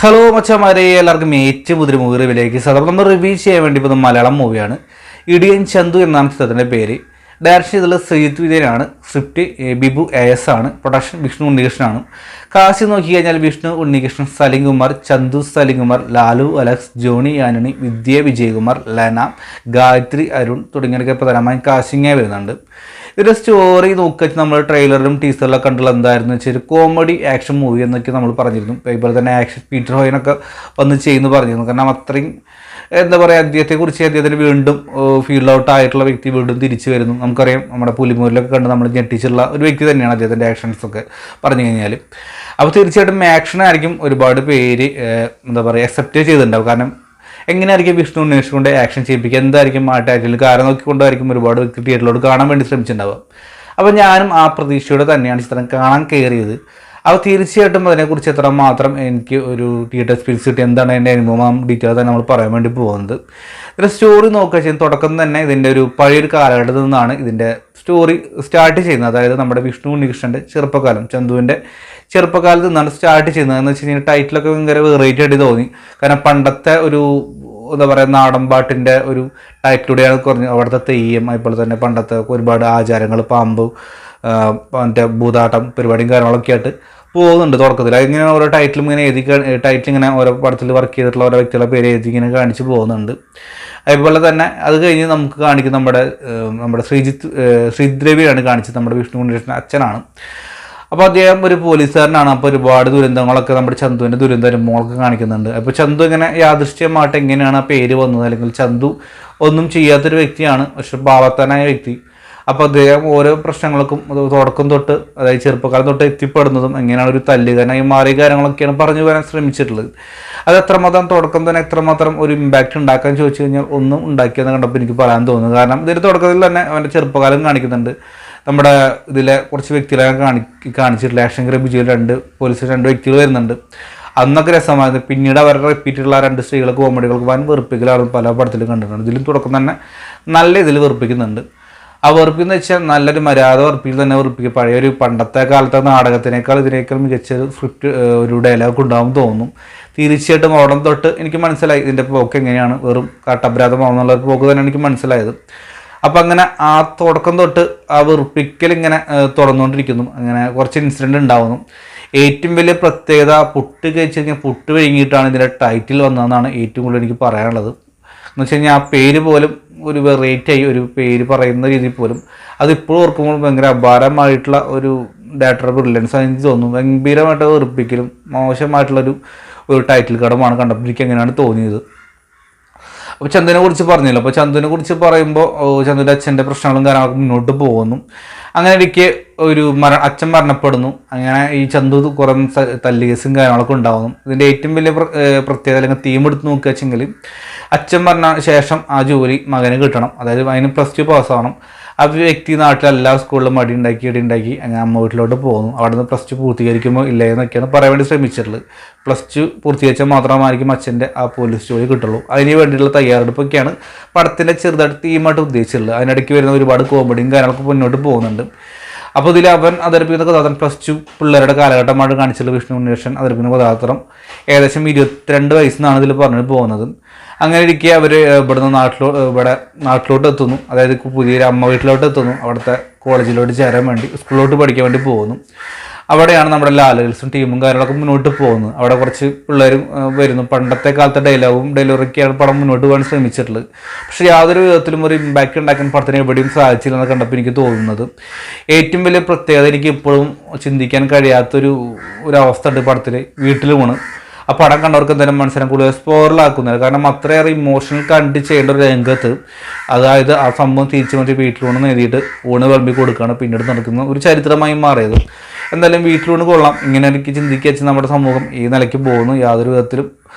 Hello മച്ചമാരെ, എല്ലാവർക്കും ഏറ്റവും പുതിയ മൂവി റിവ്യൂലേക്ക് സാധാരണ നമ്മൾ റിവ്യൂ ചെയ്യാൻ വേണ്ടി ഇപ്പോൾ മലയാളം മൂവിയാണ്. ഇടിയൻ ചന്തു എന്നാണ് ചിത്രത്തിൻ്റെ പേര്. ഡയറക്ഷൻ ചെയ്തുള്ള ശ്രീജിത്ത് വിജയനാണ്. സ്ക്രിപ്റ്റ് ബിബു AS ആണ്. പ്രൊഡക്ഷൻ വിഷ്ണു ഉണ്ണികൃഷ്ണനാണ്. കാശി നോക്കിക്കഴിഞ്ഞാൽ വിഷ്ണു ഉണ്ണികൃഷ്ണൻ, സലിംകുമാർ, ചന്തു സലിംകുമാർ, ലാലു അലക്സ്, ജോണി ആന്റണി, വിദ്യ വിജയകുമാർ, ലന, ഗായത്രി അരുൺ തുടങ്ങിയവരൊക്കെ പ്രധാനമായും കാശിങ്ങായി വരുന്നുണ്ട്. ഇതിൻ്റെ സ്റ്റോറി നോക്കി നമ്മൾ ട്രെയിലറിലും ടീസറിലൊക്കെ കണ്ടുള്ള എന്തായിരുന്നു വെച്ചാൽ ഒരു കോമഡി ആക്ഷൻ മൂവി എന്നൊക്കെ നമ്മൾ പറഞ്ഞിരുന്നു. അതുപോലെ തന്നെ ആക്ഷൻ പീറ്റർ ഹോയിനൊക്കെ വന്ന് ചെയ്യുന്നു പറഞ്ഞിരുന്നു. കാരണം അത്രയും എന്താ പറയുക, അദ്ദേഹത്തിന് വീണ്ടും ഫീൽഡ് ഔട്ട് ആയിട്ടുള്ള വ്യക്തി വീണ്ടും തിരിച്ചു വരുന്നു. നമുക്കറിയാം, നമ്മുടെ പുലിമൂരിലൊക്കെ കണ്ട് നമ്മൾ ഞെട്ടിച്ചുള്ള ഒരു വ്യക്തി തന്നെയാണ് അദ്ദേഹത്തിൻ്റെ ആക്ഷൻസൊക്കെ പറഞ്ഞു കഴിഞ്ഞാൽ. അപ്പോൾ തീർച്ചയായിട്ടും ആക്ഷനായിരിക്കും ഒരുപാട് പേര് എന്താ പറയുക അക്സെപ്റ്റ് ചെയ്തിട്ടുണ്ടാവും. കാരണം എങ്ങനെയായിരിക്കും വിഷ്ണു ഉണ്ണികൃഷ്ണൻ്റെ ആക്ഷൻ ചെയ്യിപ്പിക്കുക, എന്തായിരിക്കും ആ ടൈറ്റിൽ കാരണം നോക്കിക്കൊണ്ടായിരിക്കും ഒരുപാട് വ്യക്തി തിയേറ്ററിലോട് കാണാൻ വേണ്ടി ശ്രമിച്ചിട്ടുണ്ടാവുക. അപ്പോൾ ഞാനും ആ പ്രതീക്ഷയോടെ തന്നെയാണ് ചിത്രം കാണാൻ കയറിയത്. അപ്പോൾ തീർച്ചയായിട്ടും അതിനെക്കുറിച്ച് എത്രമാത്രം എനിക്ക് ഒരു തിയേറ്റർ എക്സ്പീരിയൻസ് കിട്ടി, എന്താണ് എൻ്റെ അനുഭവം ഡീറ്റെയിൽ തന്നെ നമ്മൾ പറയാൻ വേണ്ടി പോകുന്നത്. ഇതിൻ്റെ സ്റ്റോറി നോക്കുക ചെയ്യുന്ന തുടക്കം തന്നെ ഇതിൻ്റെ ഒരു പഴയൊരു കാലഘട്ടത്തിൽ നിന്നാണ് ഇതിൻ്റെ സ്റ്റോറി സ്റ്റാർട്ട് ചെയ്യുന്നത്. അതായത് നമ്മുടെ വിഷ്ണു ഉണ്ണികൃഷ്ണൻ്റെ ചെറുപ്പകാലം, ചന്തുവിൻ്റെ ചെറുപ്പകാലത്ത് നിന്നാണ് സ്റ്റാർട്ട് ചെയ്യുന്നത്. എന്ന് വെച്ച് കഴിഞ്ഞാൽ ടൈറ്റിലൊക്കെ ഭയങ്കര വെറൈറ്റി ആയിട്ട് തോന്നി. കാരണം പണ്ടത്തെ ഒരു എന്താ പറയുക നാടൻ പാട്ടിൻ്റെ ഒരു ടൈറ്റിലൂടെയാണ് കുറഞ്ഞ് അവിടുത്തെ തെയ്യം, അതുപോലെ തന്നെ പണ്ടത്തെ ഒരുപാട് ആചാരങ്ങൾ, പാമ്പ്, മറ്റേ ഭൂതാട്ടം പരിപാടിയും കാര്യങ്ങളൊക്കെ ആയിട്ട് പോകുന്നുണ്ട് തുടക്കത്തിൽ. അതിങ്ങനെ ഓരോ ടൈറ്റിലും ഇങ്ങനെ ടൈറ്റിൽ ഇങ്ങനെ ഓരോ പടത്തിൽ വർക്ക് ചെയ്തിട്ടുള്ള ഓരോ വ്യക്തികളുടെ പേര് എഴുതി ഇങ്ങനെ കാണിച്ച് പോകുന്നുണ്ട്. അതുപോലെ തന്നെ അത് കഴിഞ്ഞ് നമുക്ക് കാണിക്കുന്ന നമ്മുടെ ശ്രീജിത്ത് രവിയാണ് കാണിച്ചത്. നമ്മുടെ വിഷ്ണു ഉണ്ണികൃഷ്ണൻ അച്ഛനാണ്. അപ്പോൾ അദ്ദേഹം ഒരു പോലീസുകാരനാണ്. അപ്പോൾ ഒരുപാട് ദുരന്തങ്ങളൊക്കെ നമ്മുടെ ചന്തുവിൻ്റെ ദുരന്ത അനുഭവങ്ങളൊക്കെ കാണിക്കുന്നുണ്ട്. അപ്പോൾ ചന്തു ഇങ്ങനെ യാദൃശ്ചികമായിട്ട് എങ്ങനെയാണ് ആ പേര് വന്നത്, അല്ലെങ്കിൽ ചന്തു ഒന്നും ചെയ്യാത്തൊരു വ്യക്തിയാണ്, പക്ഷെ പാവത്താനായ വ്യക്തി. അപ്പോൾ അദ്ദേഹം ഓരോ പ്രശ്നങ്ങൾക്കും തുടക്കം തൊട്ട്, അതായത് ചെറുപ്പക്കാലം തൊട്ട് എത്തിപ്പെടുന്നതും എങ്ങനെയാണ് ഒരു തല്ലുകാരനായി മാറിയ കാര്യങ്ങളൊക്കെയാണ് പറഞ്ഞു വരാൻ ശ്രമിച്ചിട്ടുള്ളത്. അത് എത്രമാത്രം തുടക്കം തന്നെ എത്രമാത്രം ഒരു ഇമ്പാക്റ്റ് ഉണ്ടാക്കാൻ ചോദിച്ചു കഴിഞ്ഞാൽ ഒന്നും ഉണ്ടാക്കിയെന്ന് കണ്ടപ്പോൾ എനിക്ക് പറയാൻ തോന്നുന്നു. കാരണം ഇതിൻ്റെ തുടക്കത്തിൽ തന്നെ അവൻ്റെ ചെറുപ്പകാലം കാണിക്കുന്നുണ്ട്. നമ്മുടെ ഇതിലെ കുറച്ച് വ്യക്തികളെ കാണിച്ചിട്ടില്ല. ആക്ഷൻ ഗ്രബിജിയിൽ പോലീസ് 2 വ്യക്തികൾ വരുന്നുണ്ട്. അന്നൊക്കെ രസമായിരുന്നു. പിന്നീട് അവരുടെ റിപ്പീറ്റുള്ള 2 സ്ത്രീകൾ കോമഡികൾക്ക് വൻ വെറുപ്പിക്കലാണ് പല പടത്തിലും കണ്ടിട്ടുണ്ട്. ഇതിലും തുടക്കം തന്നെ നല്ല ഇതിൽ വെറുപ്പിക്കുന്നുണ്ട്. ആ വെറുപ്പിന്ന് വെച്ചാൽ നല്ലൊരു മര്യാദ വെറുപ്പിൽ തന്നെ വെറുപ്പിക്കുക. പഴയൊരു പണ്ടത്തെ കാലത്തെ നാടകത്തിനേക്കാൾ ഇതിനേക്കാൾ മികച്ച സ്ക്രിപ്റ്റ് ഒരു ഡയലോഗ് ഉണ്ടാവും തോന്നും. തീർച്ചയായിട്ടും അവിടെ തൊട്ട് എനിക്ക് മനസ്സിലായി ഇതിൻ്റെ പോക്ക് എങ്ങനെയാണ് വെറും കാട്ടപരാധമാവുന്നുള്ള ഒരു പോക്ക് തന്നെ എനിക്ക് മനസ്സിലായത്. അപ്പം അങ്ങനെ ആ തുടക്കം തൊട്ട് ആ വെറുപ്പിക്കൽ ഇങ്ങനെ തുറന്നുകൊണ്ടിരിക്കുന്നു. അങ്ങനെ കുറച്ച് ഇൻസിഡൻറ്റ് ഉണ്ടാവുന്നു. ഏറ്റവും വലിയ പ്രത്യേകത പുട്ട് കഴിച്ച് കഴിഞ്ഞാൽ പുട്ട് വിഴുങ്ങിയിട്ടാണ് ഇതിൻ്റെ ടൈറ്റിൽ വന്നതെന്നാണ് ഏറ്റവും കൂടുതൽ എനിക്ക് പറയാനുള്ളത്. എന്ന് വെച്ച് കഴിഞ്ഞാൽ ആ പേര് പോലും ഒരു വെറൈറ്റി ആയി, ഒരു പേര് പറയുന്ന രീതിയിൽ പോലും അതിപ്പോഴും ഓർക്കുമ്പോൾ ഭയങ്കര അപാരമായിട്ടുള്ള ഒരു ഡയറക്ടർ ബ്രില്യൻസ് എനിക്ക് തോന്നുന്നു. ഗംഭീരമായിട്ട് വെറുപ്പിക്കലും മോശമായിട്ടുള്ളൊരു ടൈറ്റിൽ കടമാണ് കണ്ടപ്പോൾ എനിക്ക് എങ്ങനെയാണ് തോന്നിയത്. അപ്പോൾ ചന്തുവിനെ കുറിച്ച് പറഞ്ഞല്ലോ. അപ്പോൾ ചന്തുവിനെ കുറിച്ച് പറയുമ്പോൾ ചന്തുവിൻ്റെ അച്ഛൻ്റെ പ്രശ്നങ്ങളും കാര്യങ്ങളൊക്കെ മുന്നോട്ട് പോകുന്നു. അങ്ങനെ ഇടയ്ക്ക് അച്ഛൻ മരണപ്പെടുന്നു. അങ്ങനെ ഈ ചന്തു കുറേ തല്ലുകേസും കാര്യങ്ങളൊക്കെ ഉണ്ടാകുന്നു. ഇതിൻ്റെ ഏറ്റവും വലിയ പ്രത്യേകത അല്ലെങ്കിൽ തീം എടുത്ത് നോക്കുക വെച്ചെങ്കിൽ അച്ഛൻ മരണ ശേഷം ആ ജോലി മകന് കിട്ടണം. അതായത് അതിന് +2 പാസ്സാവണം. ആ വ്യക്തി നാട്ടിൽ എല്ലാ സ്കൂളിലും ഇടി ഉണ്ടാക്കി അങ്ങനെ അമ്മ വീട്ടിലോട്ട് പോകുന്നു. അവിടെ നിന്ന് +2 പൂർത്തീകരിക്കുമ്പോൾ ഇല്ല എന്നൊക്കെയാണ് പറയാൻ വേണ്ടി ശ്രമിച്ചിട്ടുള്ളത്. +2 പൂർത്തീകരിച്ചാൽ മാത്രമായിരിക്കും അച്ഛൻ്റെ ആ പോലീസ് ജോലി കിട്ടുള്ളൂ. അതിന് വേണ്ടിയിട്ടുള്ള തയ്യാറെടുപ്പൊക്കെയാണ് പടത്തിൻ്റെ ചെറുതായിട്ട് തീമായിട്ട് ഉദ്ദേശിച്ചിട്ടുള്ളത്. അതിനിടയ്ക്ക് വരുന്ന ഒരുപാട് കോമഡിയും കാര്യങ്ങളൊക്കെ മുന്നോട്ട് പോകുന്നുണ്ട്. അപ്പോൾ ഇതിൽ അവൻ അവതരിപ്പിക്കുന്ന കഥാപാത്രം +2 പിള്ളേരുടെ കാലഘട്ടമായിട്ട് കാണിച്ചിട്ടുള്ള വിഷ്ണു ഉണ്ണികൃഷ്ണൻ അവതരിപ്പിക്കുന്ന കഥാപാത്രം ഏകദേശം 22 വയസ്സെന്നാണ് ഇതിൽ പറഞ്ഞിട്ട് പോകുന്നത്. അങ്ങനെ ഇരിക്കെ അവർ നാട്ടിലോട്ട് എത്തുന്നു. അതായത് പുതിയൊരു അമ്മ വീട്ടിലോട്ട് എത്തുന്നു. അവിടുത്തെ കോളേജിലോട്ട് ചേരാൻ വേണ്ടി, സ്കൂളിലോട്ട് പഠിക്കാൻ വേണ്ടി പോകുന്നു. അവിടെയാണ് നമ്മുടെ ലാലൽസും ടീമും കാര്യങ്ങളൊക്കെ മുന്നോട്ട് പോകുന്നത്. അവിടെ കുറച്ച് പിള്ളേരും വരുന്നു. പണ്ടത്തെ കാലത്തെ ഡയലോഗും ഡെലിവറിയൊക്കെയാണ് പടം മുന്നോട്ട് പോകാൻ ശ്രമിച്ചിട്ടുള്ളത്. പക്ഷേ യാതൊരു വിധത്തിലും ഒരു ഇമ്പാക്റ്റ് ഉണ്ടാക്കാൻ പടത്തിന് എവിടെയും സാധിച്ചില്ലെന്ന് കണ്ടപ്പോൾ എനിക്ക് തോന്നുന്നത്. ഏറ്റവും വലിയ പ്രത്യേകത എനിക്ക് ഇപ്പോഴും ചിന്തിക്കാൻ കഴിയാത്തൊരു അവസ്ഥ ഉണ്ട് പടത്തിൽ. വീട്ടിലുമാണ് ആ പടം കണ്ടവർക്ക് എന്തായാലും മനസ്സിലാക്കാൻ കൂടുതൽ സ്പോറിലാക്കുന്നത്. കാരണം അത്രയേറെ ഇമോഷണൽ കണ്ട് ചെയ്യേണ്ട ഒരു രംഗത്ത്, അതായത് ആ സംഭവം തിരിച്ചു മറ്റേ വീട്ടിലൂണ് നേടിയിട്ട് ഊണ് വിളമ്പി കൊടുക്കുകയാണ് പിന്നീട് നടക്കുന്ന ഒരു ചരിത്രമായി മാറിയത്. എന്തായാലും വീട്ടിലൂണ് കൊള്ളാം. ഇങ്ങനെ എനിക്ക് ചിന്തിക്കുക വെച്ചാൽ നമ്മുടെ സമൂഹം ഈ നിലയ്ക്ക് പോകുന്നു യാതൊരു വിധത്തിലും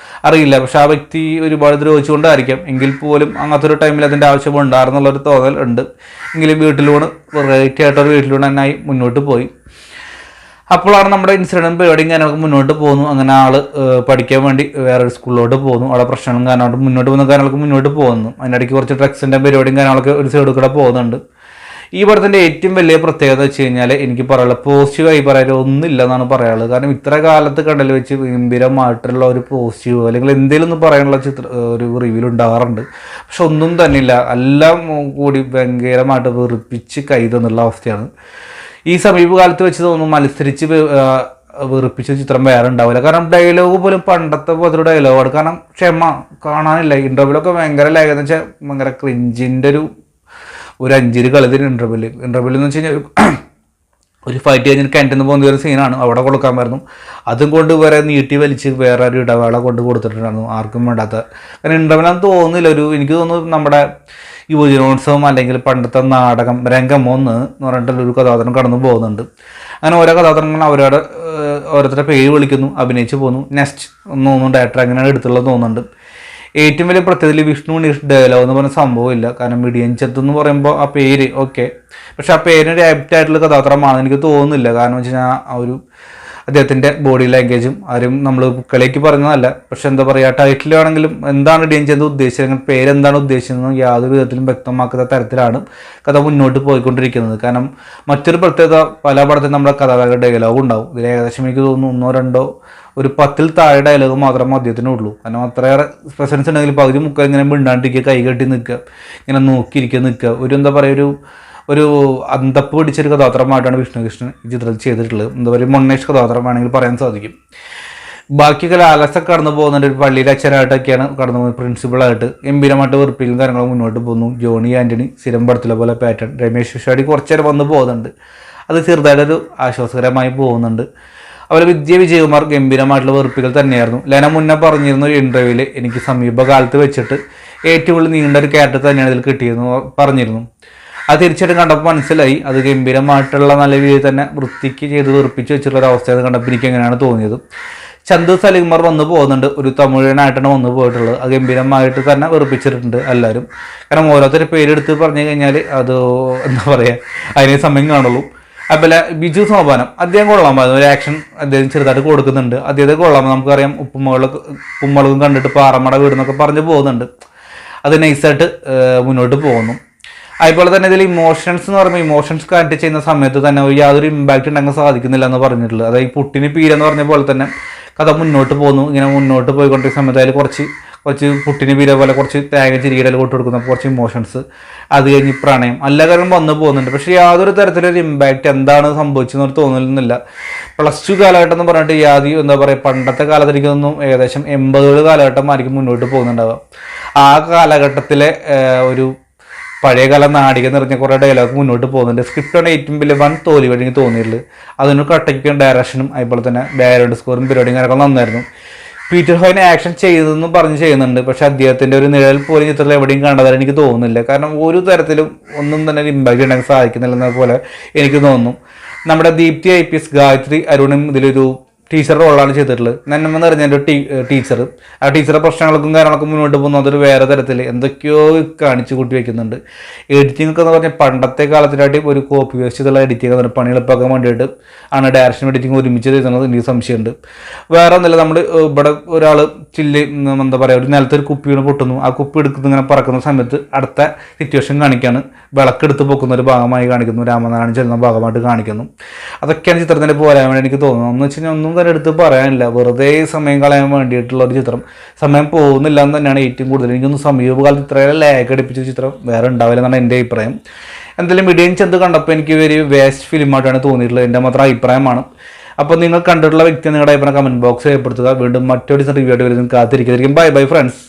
അറിയില്ല. പക്ഷെ ആ വ്യക്തി ഒരുപാട് ദ്രോഹിച്ചുകൊണ്ടായിരിക്കാം. എങ്കിൽ പോലും അങ്ങനത്തെ ഒരു ടൈമിൽ അതിൻ്റെ ആവശ്യമുണ്ടായിരുന്നുള്ളൊരു തോന്നൽ ഉണ്ട്. എങ്കിലും വീട്ടിലൂണ് വെറൈറ്റി ആയിട്ടൊരു വീട്ടിലൂണ് തന്നെയായി മുന്നോട്ട് പോയി. അപ്പോഴാണ് നമ്മുടെ ഇൻസിഡൻറ്റ് പരിപാടിയും കാര്യങ്ങളൊക്കെ മുന്നോട്ട് പോകുന്നു. അങ്ങനെ പഠിക്കാൻ വേണ്ടി വേറൊരു സ്കൂളിലോട്ട് പോകുന്നു. അവിടെ പ്രശ്നങ്ങളും കാര്യങ്ങളോട്ട് മുന്നോട്ട് പോകുന്ന കാര്യങ്ങളൊക്കെ മുന്നോട്ട് പോകുന്നു. അതിനിടയ്ക്ക് കുറച്ച് ഡ്രഗ്സിൻ്റെ പരിപാടിയും കാര്യങ്ങളൊക്കെ ഒരു സൈഡിൽ കൂടെ പോകുന്നുണ്ട്. ഈ പടത്തിൻ്റെ ഏറ്റവും വലിയ പ്രത്യേകത വെച്ച് കഴിഞ്ഞാൽ എനിക്ക് പറയാനുള്ളത് പോസിറ്റീവായി പറയാൻ ഒന്നുമില്ല എന്നാണ് പറയാനുള്ളത്. കാരണം ഇത്ര കാലത്ത് കണ്ടതിൽ വെച്ച് ഗംഭീരമായിട്ടുള്ള ഒരു പോസിറ്റീവ് അല്ലെങ്കിൽ എന്തെങ്കിലും ഒന്ന് പറയാനുള്ള ഒരു റിവ്യൂ ഉണ്ടാകാറുണ്ട്. പക്ഷെ ഒന്നും തന്നെ ഇല്ല, എല്ലാം കൂടി ഭയങ്കരമായിട്ട് വെറുപ്പിച്ച് കൈ തന്നുള്ള അവസ്ഥയാണ്. ഈ സമീപകാലത്ത് വെച്ച് തോന്നുന്നു മത്സരിച്ച് വെറുപ്പിച്ച ചിത്രം വേറെ ഉണ്ടാവില്ല. കാരണം ഡയലോഗ് പോലും പണ്ടത്തെ പോലത്തെ ഡയലോഗാണ്. കാരണം ക്ഷമ കാണാനില്ല. ഇൻ്റർവ്യൂലൊക്കെ ഭയങ്കര ലാഗെന്ന് വെച്ചാൽ ഭയങ്കര ക്രിഞ്ചിൻ്റെ ഒരു അഞ്ചിരി കളിതിന് ഇൻ്റർവ്യൂല് എന്ന് വെച്ച് കഴിഞ്ഞാൽ ഒരു ഫൈറ്റ് കഴിഞ്ഞിട്ട് കിണറ്റിൽ പോകുന്ന ഒരു സീനാണ്, അവിടെ കൊടുക്കാമായിരുന്നു. അതും കൊണ്ട് വേറെ നീട്ടി വലിച്ച് വേറെ ഒരു ഇടവേള കൊണ്ട് കൊടുത്തിട്ടുണ്ടായിരുന്നു, ആർക്കും വേണ്ടാത്ത. കാരണം ഇൻ്റർവ്യൂലാന്ന് തോന്നുന്നില്ല. എനിക്ക് തോന്നുന്നു നമ്മുടെ യുവജനോത്സവം അല്ലെങ്കിൽ പണ്ടത്തെ നാടകം രംഗമൊന്ന് എന്ന് പറഞ്ഞിട്ടുള്ളൊരു കഥാപാത്രം കടന്നു പോകുന്നുണ്ട്. അങ്ങനെ ഓരോ കഥാപാത്രങ്ങൾ അവരോട് ഓരോരുത്തരുടെ പേര് വിളിക്കുന്നു, അഭിനയിച്ച് പോകുന്നു, നെക്സ്റ്റ് ഒന്ന് തോന്നുന്നു ഡയറക്ടർ അങ്ങനെയാണ് എടുത്തുള്ളത് തോന്നുന്നുണ്ട്. ഏറ്റവും വലിയ പ്രത്യേകത വിഷ്ണു ഉണ്ണീഷ് ഡയലോഗ് എന്ന് പറഞ്ഞ സംഭവമില്ല. കാരണം ഇടിയൻ ചന്തു എന്ന് പറയുമ്പോൾ ആ പേര് ഓക്കെ, പക്ഷെ ആ പേരിന് ആപ്റ്റായിട്ടുള്ള കഥാപാത്രമാണെന്ന് എനിക്ക് തോന്നുന്നില്ല. കാരണം വെച്ച് കഴിഞ്ഞാൽ ആ ഒരു അദ്ദേഹത്തിൻ്റെ ബോഡി ലാംഗ്വേജും ആരും നമ്മൾ കളിക്ക് പറഞ്ഞതല്ല. പക്ഷെ എന്താ പറയുക, ടൈറ്റിലാണെങ്കിലും എന്താണ് ഇടിയൻ ചന്തു ഉദ്ദേശിച്ചത്, അങ്ങനെ പേരെന്താണ് ഉദ്ദേശിച്ചതെന്ന് യാതൊരു വിധത്തിലും വ്യക്തമാക്കുന്ന തരത്തിലാണ് കഥ മുന്നോട്ട് പോയിക്കൊണ്ടിരിക്കുന്നത്. കാരണം മറ്റൊരു പ്രത്യേകത, പല പടത്തിൽ നമ്മുടെ കഥാകാരുടെ ഡയലോഗ് ഉണ്ടാവും. ഇതിൽ ഏകദേശം എനിക്ക് തോന്നുന്നു 1-2 ഒരു 10-ൽ താഴെ ഡയലോഗ് മാത്രമേ അദ്ദേഹത്തിനുള്ളൂ. കാരണം അത്രയേറെ പ്രസൻസ് ഉണ്ടെങ്കിൽ പകുതി മുക്ക ഇങ്ങനെ മിണ്ടാണ്ടിരിക്കുക, കൈ കെട്ടി നിൽക്കുക, ഇങ്ങനെ നോക്കിയിരിക്കുക നിൽക്കുക, ഒരു എന്താ പറയുക ഒരു അന്തപ്പ് പിടിച്ചൊരു കഥാപാത്രമായിട്ടാണ് വിഷ്ണുകൃഷ്ണൻ ഈ ചിത്രത്തിൽ ചെയ്തിട്ടുള്ളത്. എന്താ പറയുക, മൊണ്ണേഷ് കഥാപാത്രം വേണമെങ്കിൽ പറയാൻ സാധിക്കും. ബാക്കിയൊക്കെ ലാലസൊക്കെ കടന്നു പോകുന്നുണ്ട്. ഒരു പള്ളിയിലെ അച്ഛനായിട്ടൊക്കെയാണ് കടന്നു പോകുന്നത്, പ്രിൻസിപ്പളായിട്ട് ഗംഭീരമായിട്ട് വെറുപ്പിലും കാര്യങ്ങളും മുന്നോട്ട് പോകുന്നു. ജോണി ആൻ്റണി സ്ഥിരം പടത്തിലെ പോലെ പാറ്റേൺ, രമേശ് പിഷാടി കുറച്ചു നേരം വന്ന് പോകുന്നുണ്ട്, അത് ചെറുതായിട്ടൊരു ആശ്വാസകരമായി പോകുന്നുണ്ട്. അതുപോലെ വിജയകുമാർ ഗംഭീരമായിട്ടുള്ള വെറുപ്പികൾ തന്നെയായിരുന്നു. ലെന മുന്നേ പറഞ്ഞിരുന്ന ഒരു ഇൻ്റർവ്യൂവിൽ എനിക്ക് സമീപകാലത്ത് വെച്ചിട്ട് ഏറ്റവും കൂടുതൽ നീണ്ട ഒരു ക്യാരക്ടർ തന്നെയാണ് ഇതിൽ കിട്ടിയെന്ന് പറഞ്ഞിരുന്നു. അത് തീർച്ചയായിട്ടും കണ്ടപ്പോൾ മനസ്സിലായി, അത് ഗംഭീരമായിട്ടുള്ള നല്ല രീതിയിൽ തന്നെ വൃത്തിക്ക് ചെയ്ത് വെറുപ്പിച്ച് വെച്ചിട്ടുള്ള ഒരു അവസ്ഥ കണ്ടപ്പോൾ എനിക്ക് എങ്ങനെയാണ് തോന്നിയത്. ചന്തു സലികുമാർ വന്നു പോകുന്നുണ്ട്, ഒരു തമിഴനായിട്ടാണ് വന്നു പോയിട്ടുള്ളത്. അത് ഗംഭീരമായിട്ട് തന്നെ വെറുപ്പിച്ചിട്ടുണ്ട് എല്ലാവരും. കാരണം ഓരോരുത്തരുടെ പേരെടുത്ത് പറഞ്ഞു കഴിഞ്ഞാൽ അത് എന്താ പറയുക, അതിനെ സമയം കാണുള്ളൂ. അതുപോലെ ബിജു സോപാനം, അദ്ദേഹം കൊള്ളാമായിരുന്നു, ഒരു ആക്ഷൻ അദ്ദേഹം ചെറുതായിട്ട് കൊടുക്കുന്നുണ്ട്. അദ്ദേഹത്തെ കൊള്ളാമോ, നമുക്കറിയാം ഉപ്പുമുളകും കണ്ടിട്ട് പാറമട വീടെന്നൊക്കെ പറഞ്ഞ് പോകുന്നുണ്ട്. അത് നൈസായിട്ട് മുന്നോട്ട് പോകുന്നു. അതുപോലെ തന്നെ ഇതിൽ ഇമോഷൻസ് എന്ന് പറയുമ്പോൾ ഇമോഷൻസ് കണക്ട് ചെയ്യുന്ന സമയത്ത് തന്നെ യാതൊരു ഇമ്പാക്റ്റ് ഉണ്ടാക്കാൻ സാധിക്കുന്നില്ല എന്ന് പറഞ്ഞിട്ടുള്ളത്. അതായത് ഈ പുട്ടിന് പീരെന്ന് പറഞ്ഞ പോലെ തന്നെ കഥ മുന്നോട്ട് പോകുന്നു. ഇങ്ങനെ മുന്നോട്ട് പോയിക്കൊണ്ടിരിക്കുന്ന സമയത്ത് അതിൽ കുറച്ച് പുട്ടിന് പീര പോലെ കുറച്ച് തേങ്ങ ചിരികടൽ കൊട്ട് കൊടുക്കുന്ന കുറച്ച് ഇമോഷൻസ്, അത് കഴിഞ്ഞ് പ്രണയം, എല്ലാ കാര്യം വന്നു പോകുന്നുണ്ട്. പക്ഷേ യാതൊരു തരത്തിലൊരു ഇമ്പാക്റ്റ് എന്താണ് സംഭവിച്ചെന്ന് തോന്നുന്നില്ല. +2 കാലഘട്ടം എന്ന് പറഞ്ഞിട്ട് എന്താ പറയുക, പണ്ടത്തെ കാലത്തിരിക്കുന്നൊന്നും ഏകദേശം 80 കാലഘട്ടമായിരിക്കും മുന്നോട്ട് പോകുന്നുണ്ടാവുക. ആ കാലഘട്ടത്തിലെ ഒരു പഴയകാല നാടിക നിറഞ്ഞ കുറേ ഡയലോഗ് മുന്നോട്ട് പോകുന്നുണ്ട്. സ്ക്രിപ്റ്റാണ് ഏറ്റവും വലിയ വൻ തോൽവി എനിക്ക് തോന്നിയിട്ടുള്ളത്. അതിന് കട്ടയ്ക്കും ഡയറക്ഷനും അതുപോലെ തന്നെ ബാക്ക്ഗ്രൗണ്ട് സ്കോറും പരിപാടിയും കാര്യങ്ങളൊക്കെ നന്നായിരുന്നു. പീറ്റർ ഹോയിനെ ആക്ഷൻ ചെയ്തെന്നും പറഞ്ഞ് ചെയ്യുന്നുണ്ട്, പക്ഷെ അദ്ദേഹത്തിൻ്റെ ഒരു നിഴൽ പോലും ചിത്രത്തിൽ എവിടെയും കണ്ടതായി എനിക്ക് തോന്നുന്നില്ല. കാരണം ഒരു തരത്തിലും ഒന്നും തന്നെ ഒരു ഇമ്പാക്റ്റ് ഉണ്ടാക്കാൻ സാധിക്കുന്നില്ലെന്ന പോലെ എനിക്ക് തോന്നുന്നു. നമ്മുടെ ദീപ്തി IPS ഗായത്രി അരുണും ഇതിലൊരു ടീച്ചർ റോളാണ് ചെയ്തിട്ടുള്ളത്. നന്മ നിറഞ്ഞൊരു ടീച്ചർ, ആ ടീച്ചറുടെ പ്രശ്നങ്ങൾക്കും കാര്യങ്ങളൊക്കെ മുന്നോട്ട് പോകുന്നു. അതൊരു വേറെ തരത്തിൽ എന്തൊക്കെയോ കാണിച്ചു കൂട്ടി വയ്ക്കുന്നുണ്ട്. എഡിറ്റിംഗ് ഒക്കെ എന്ന് പറഞ്ഞാൽ പണ്ടത്തെ കാലത്തിലായിട്ട് ഒരു കോപ്പി വേസ്റ്റ് ചെയ്തുള്ള എഡിറ്റിംഗ് എന്ന് പറഞ്ഞാൽ പണി എളുപ്പമാക്കാൻ വേണ്ടിയിട്ട് ആണ് ഡയറക്ഷൻ എഡിറ്റിംഗ് ഒരുമിച്ച് ചെയ്യുന്നത്. എനിക്ക് സംശയമുണ്ട്. വേറെ ഒന്നുമില്ല, നമ്മൾ ഇവിടെ ഒരാൾ എന്താ പറയുക, ഒരു നിലത്തൊരു കുപ്പി വീണ് പൊട്ടുന്നു, ആ കുപ്പി എടുക്കുന്ന ഇങ്ങനെ പറക്കുന്ന സമയത്ത് അടുത്ത സിറ്റുവേഷൻ കാണിക്കാണ്, വിളക്കെടുത്ത് പൊക്കുന്ന ഒരു ഭാഗമായി കാണിക്കുന്നു, രാമനാരായണൻ ചെല്ലുന്ന ഭാഗമായിട്ട് കാണിക്കുന്നു. അതൊക്കെയാണ് ചിത്രത്തിൻ്റെ പോരാൻ വേണ്ടി എനിക്ക് തോന്നുന്നത്. എന്ന് വെച്ച് കഴിഞ്ഞാൽ ഒന്നും തന്നെ എടുത്ത് പറയാനില്ല, വെറുതെ സമയം കളയാൻ വേണ്ടിയിട്ടുള്ള ഒരു ചിത്രം. സമയം പോകുന്നില്ല എന്ന് തന്നെയാണ് ഏറ്റവും കൂടുതൽ. എനിക്കൊന്ന് സമീപകാലത്ത് ഇത്രയും ലാഗ് അടിപ്പിച്ച ചിത്രം വേറെ ഉണ്ടാവില്ല എന്നാണ് എൻ്റെ അഭിപ്രായം. എന്തായാലും ഇടിയൻ ചന്തു കണ്ടപ്പോൾ എനിക്ക് ഒരു വേസ്റ്റ് ഫിലിമായിട്ടാണ് തോന്നിയിട്ടുള്ളത്, എൻ്റെ മാത്രം അഭിപ്രായമാണ്. അപ്പോൾ നിങ്ങൾ കണ്ടിട്ടുള്ള വ്യക്തി നിങ്ങളുടെ അഭിപ്രായം കമൻറ്റ് ബോക്സ് രേഖപ്പെടുത്തുക. വീണ്ടും മറ്റൊരു റിവ്യൂ ആയിട്ട് വരുന്നത് കാത്തിരിക്കുന്നതായിരിക്കും. Bye friends.